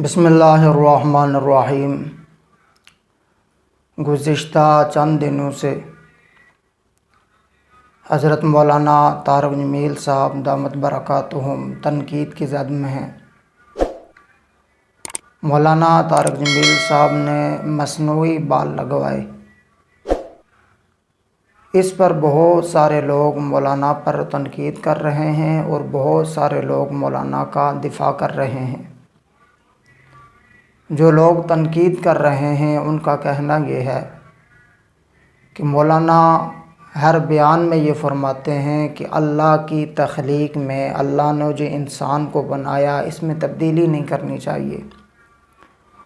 بسم اللہ الرحمن الرحیم۔ گزشتہ چند دنوں سے حضرت مولانا طارق جمیل صاحب دامت برکاتہم تنقید کی زد میں ہیں۔ مولانا طارق جمیل صاحب نے مصنوعی بال لگوائے، اس پر بہت سارے لوگ مولانا پر تنقید کر رہے ہیں اور بہت سارے لوگ مولانا کا دفاع کر رہے ہیں۔ جو لوگ تنقید کر رہے ہیں ان کا کہنا یہ ہے کہ مولانا ہر بیان میں یہ فرماتے ہیں کہ اللہ کی تخلیق میں اللہ نے جو انسان کو بنایا اس میں تبدیلی نہیں کرنی چاہیے،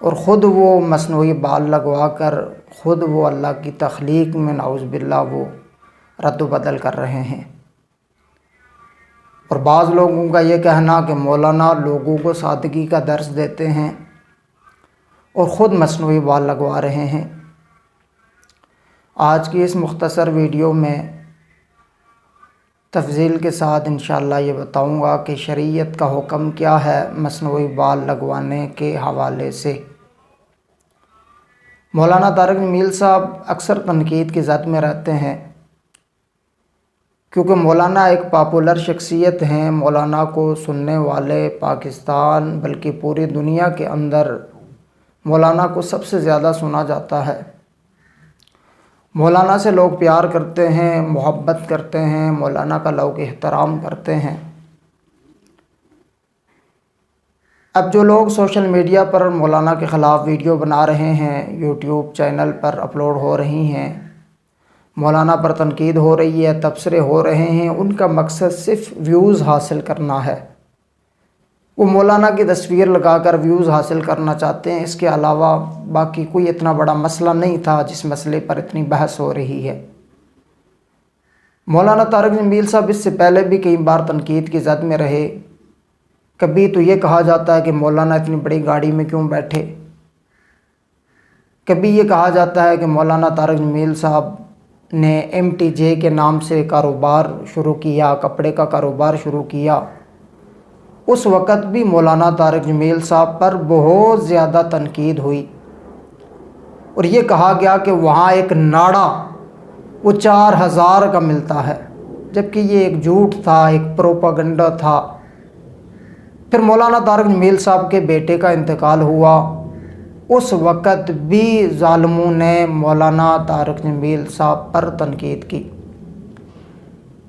اور خود وہ مصنوعی بال لگوا کر خود وہ اللہ کی تخلیق میں نعوذ باللہ وہ رد و بدل کر رہے ہیں۔ اور بعض لوگوں کا یہ کہنا کہ مولانا لوگوں کو سادگی کا درس دیتے ہیں اور خود مصنوعی بال لگوا رہے ہیں۔ آج کی اس مختصر ویڈیو میں تفصیل کے ساتھ انشاءاللہ یہ بتاؤں گا کہ شریعت کا حکم کیا ہے مصنوعی بال لگوانے کے حوالے سے۔ مولانا طارق جمیل صاحب اکثر تنقید کی زد میں رہتے ہیں، کیونکہ مولانا ایک پاپولر شخصیت ہیں۔ مولانا کو سننے والے پاکستان بلکہ پوری دنیا کے اندر مولانا کو سب سے زیادہ سنا جاتا ہے۔ مولانا سے لوگ پیار کرتے ہیں، محبت کرتے ہیں، مولانا کا لوگ احترام کرتے ہیں۔ اب جو لوگ سوشل میڈیا پر مولانا کے خلاف ویڈیو بنا رہے ہیں، یوٹیوب چینل پر اپلوڈ ہو رہی ہیں، مولانا پر تنقید ہو رہی ہے، تبصرے ہو رہے ہیں، ان کا مقصد صرف ویوز حاصل کرنا ہے۔ وہ مولانا کی تصویر لگا کر ویوز حاصل کرنا چاہتے ہیں، اس کے علاوہ باقی کوئی اتنا بڑا مسئلہ نہیں تھا جس مسئلے پر اتنی بحث ہو رہی ہے۔ مولانا طارق جمیل صاحب اس سے پہلے بھی کئی بار تنقید کی زد میں رہے۔ کبھی تو یہ کہا جاتا ہے کہ مولانا اتنی بڑی گاڑی میں کیوں بیٹھے، کبھی یہ کہا جاتا ہے کہ مولانا طارق جمیل صاحب نے MTJ کے نام سے کاروبار شروع کیا، کپڑے کا کاروبار شروع کیا۔ اس وقت بھی مولانا طارق جمیل صاحب پر بہت زیادہ تنقید ہوئی اور یہ کہا گیا کہ وہاں ایک ناڑا وہ 4000 کا ملتا ہے، جبکہ یہ ایک جھوٹ تھا، ایک پروپیگنڈا تھا۔ پھر مولانا طارق جمیل صاحب کے بیٹے کا انتقال ہوا، اس وقت بھی ظالموں نے مولانا طارق جمیل صاحب پر تنقید کی،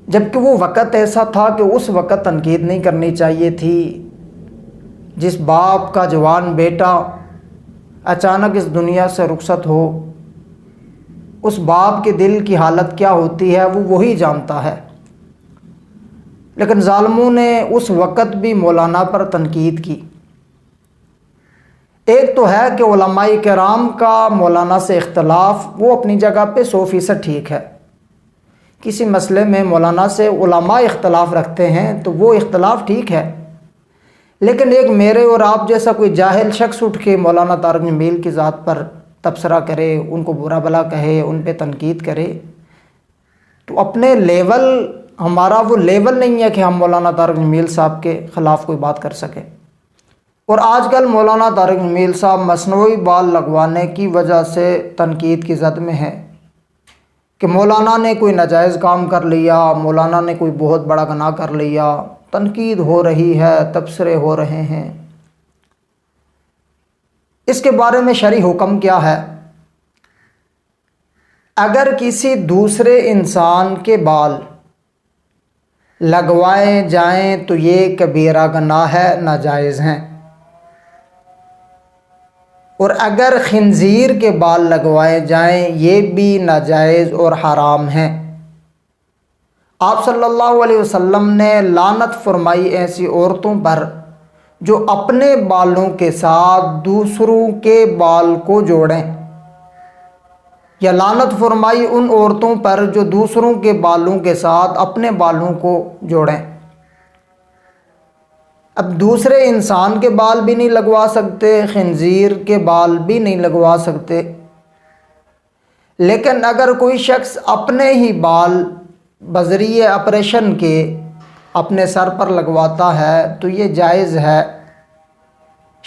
جبکہ وہ وقت ایسا تھا کہ اس وقت تنقید نہیں کرنی چاہیے تھی۔ جس باپ کا جوان بیٹا اچانک اس دنیا سے رخصت ہو، اس باپ کے دل کی حالت کیا ہوتی ہے وہ وہی جانتا ہے، لیکن ظالموں نے اس وقت بھی مولانا پر تنقید کی۔ ایک تو ہے کہ علماء کرام کا مولانا سے اختلاف، وہ اپنی جگہ پہ 100% ٹھیک ہے۔ کسی مسئلے میں مولانا سے علماء اختلاف رکھتے ہیں تو وہ اختلاف ٹھیک ہے، لیکن ایک میرے اور آپ جیسا کوئی جاہل شخص اٹھ کے مولانا طارق جمیل کی ذات پر تبصرہ کرے، ان کو برا بھلا کہے، ان پہ تنقید کرے، تو اپنے لیول، ہمارا وہ لیول نہیں ہے کہ ہم مولانا طارق جمیل صاحب کے خلاف کوئی بات کر سکیں۔ اور آج کل مولانا طارق جمیل صاحب مصنوعی بال لگوانے کی وجہ سے تنقید کی زد میں ہیں کہ مولانا نے کوئی ناجائز کام کر لیا، مولانا نے کوئی بہت بڑا گناہ کر لیا، تنقید ہو رہی ہے، تبصرے ہو رہے ہیں۔ اس کے بارے میں شرعی حکم کیا ہے؟ اگر کسی دوسرے انسان کے بال لگوائے جائیں تو یہ کبیرہ گناہ ہے، ناجائز ہیں، اور اگر خنزیر کے بال لگوائے جائیں یہ بھی ناجائز اور حرام ہیں۔ آپ صلی اللہ علیہ وسلم نے لعنت فرمائی ایسی عورتوں پر جو اپنے بالوں کے ساتھ دوسروں کے بال کو جوڑیں، یا لعنت فرمائی ان عورتوں پر جو دوسروں کے بالوں کے ساتھ اپنے بالوں کو جوڑیں۔ اب دوسرے انسان کے بال بھی نہیں لگوا سکتے، خنزیر کے بال بھی نہیں لگوا سکتے، لیکن اگر کوئی شخص اپنے ہی بال بذریعہ آپریشن کے اپنے سر پر لگواتا ہے تو یہ جائز ہے،